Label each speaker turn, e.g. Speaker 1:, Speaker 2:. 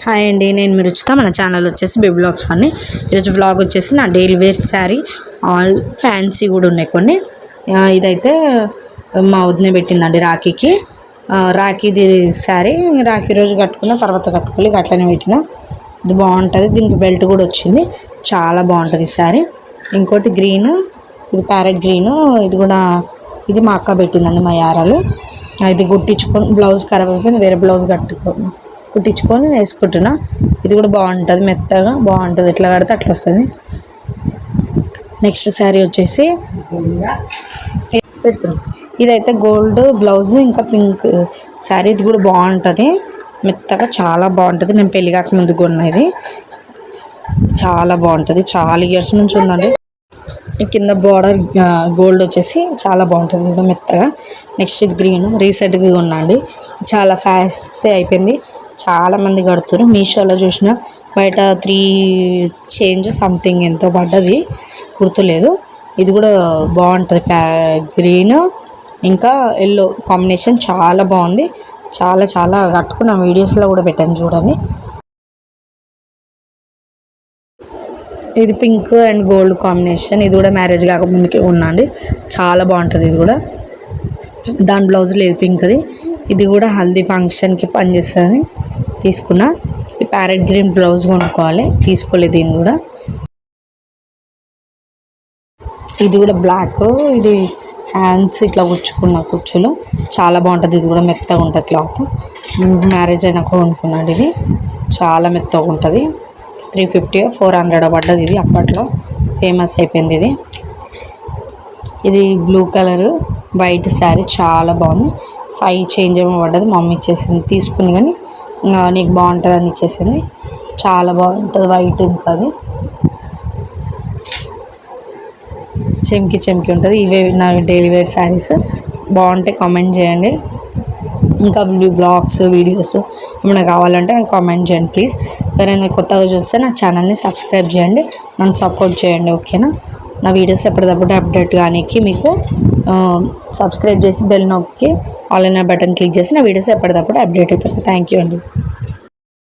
Speaker 1: Hi అండి, నేను మీరు రుచిత. మన ఛానల్ వచ్చేసి బేబీ బ్లాగ్స్ ఫన్నీ. ఈరోజు వ్లాగ్ వచ్చేసి నా daily wear sari, all fancy కూడా ఉన్నాయి కొన్ని. ఇదైతే మా వదిన పెట్టిందండి రాఖీకి. రాఖీది శారీ రాఖీ రోజు కట్టుకున్న, తర్వాత కట్టుకోవాలి, అట్లనే పెట్టిన. ఇది బాగుంటుంది, దీనికి బెల్ట్ కూడా వచ్చింది, చాలా బాగుంటుంది ఈ శారీ. ఇంకోటి గ్రీన్, ఇది ప్యారెట్ గ్రీను, ఇది కూడా ఇది మా అక్క పెట్టిందండి, మా యారాలు. ఇది కుట్టించుకొని బ్లౌజ్ ఖరాబ్ అయిపోయింది, వేరే బ్లౌజ్ కుట్టించుకొని వేసుకుంటున్నా. ఇది కూడా బాగుంటుంది, మెత్తగా బాగుంటుంది, ఎట్లా కడితే అట్లా వస్తుంది. నెక్స్ట్ శారీ వచ్చేసి పెడుతున్నాం, ఇదైతే గోల్డ్ బ్లౌజ్ ఇంకా పింక్ శారీ. ఇది కూడా బాగుంటుంది, మెత్తగా చాలా బాగుంటుంది. నేను పెళ్ళి కాక ముందు కొన్నా, ఇది చాలా బాగుంటుంది, చాలా ఇయర్స్ నుంచి ఉందండి. కింద బార్డర్ గోల్డ్ వచ్చేసి చాలా బాగుంటుంది, ఇంకా మెత్తగా. నెక్స్ట్ ఇది గ్రీన్, రీసెంట్గా ఉన్నాండి, చాలా ఫ్యాస్ట్ అయిపోయింది, చాలామంది కడుతున్నారు. మీషోలో చూసిన బయట 3 చేంజ్ సంథింగ్ ఎంతో పడ్డది, గుర్తులేదు. ఇది కూడా బాగుంటుంది, గ్రీన్ ఇంకా ఎల్లో కాంబినేషన్ చాలా బాగుంది. చాలా చాలా కట్టుకున్న వీడియోస్లో కూడా పెట్టాను చూడండి. ఇది పింక్ అండ్ గోల్డ్ కాంబినేషన్, ఇది కూడా మ్యారేజ్ కాకముందుకే ఉన్నాండి, చాలా బాగుంటుంది. ఇది కూడా దాని బ్లౌజ్ లేదు పింక్ది. ఇది కూడా హల్దీ ఫంక్షన్కి పనిచేస్తుందని తీసుకున్నా. ఈ ప్యారెట్ గ్రీన్ బ్లౌజ్ కొనుక్కోవాలి, తీసుకోలేదు దీన్ని కూడా. ఇది కూడా బ్లాక్, ఇది హ్యాండ్స్ ఇట్లా కుచ్చుకున్న కుచ్చులు చాలా బాగుంటుంది. ఇది కూడా మెత్తగా ఉంటుంది క్లాత్, మ్యారేజ్ అయినా కొనుక్కున్నాడు. ఇది చాలా మెత్తగా ఉంటుంది, 350 400 పడ్డది. ఇది అప్పట్లో ఫేమస్ అయిపోయింది. ఇది బ్లూ కలర్ వైట్ శారీ, చాలా బాగుంది. 5 చేంజ్ ఏమో పడ్డది, మమ్మీ ఇచ్చేసింది, తీసుకుని కానీ నీకు బాగుంటుంది అని ఇచ్చేసింది. చాలా బాగుంటుంది వైట్, ఇంకా అది చెమ్కి ఉంటుంది. ఇవే నా డైలీ వేర్ శారీస్, బాగుంటాయి, కామెంట్ చేయండి. ఇంకా బ్లాగ్స్ వీడియోస్ ఏమైనా కావాలంటే నాకు కామెంట్ చేయండి ప్లీజ్. ఎవరైనా కొత్తగా చూస్తే నా ఛానల్ని సబ్స్క్రైబ్ చేయండి, నన్ను సపోర్ట్ చేయండి, ఓకేనా. నా వీడియోస్ ఎప్పటికప్పుడు అప్డేట్ కానీ మీకు సబ్స్క్రైబ్ చేసి బెల్ నొక్కి ఆల్ ఇన్ బటన్ క్లిక్ చేసి నా వీడియోస్ ఎప్పటికప్పుడు అప్డేట్ అయిపోతాయి. థ్యాంక్ యూ అండి.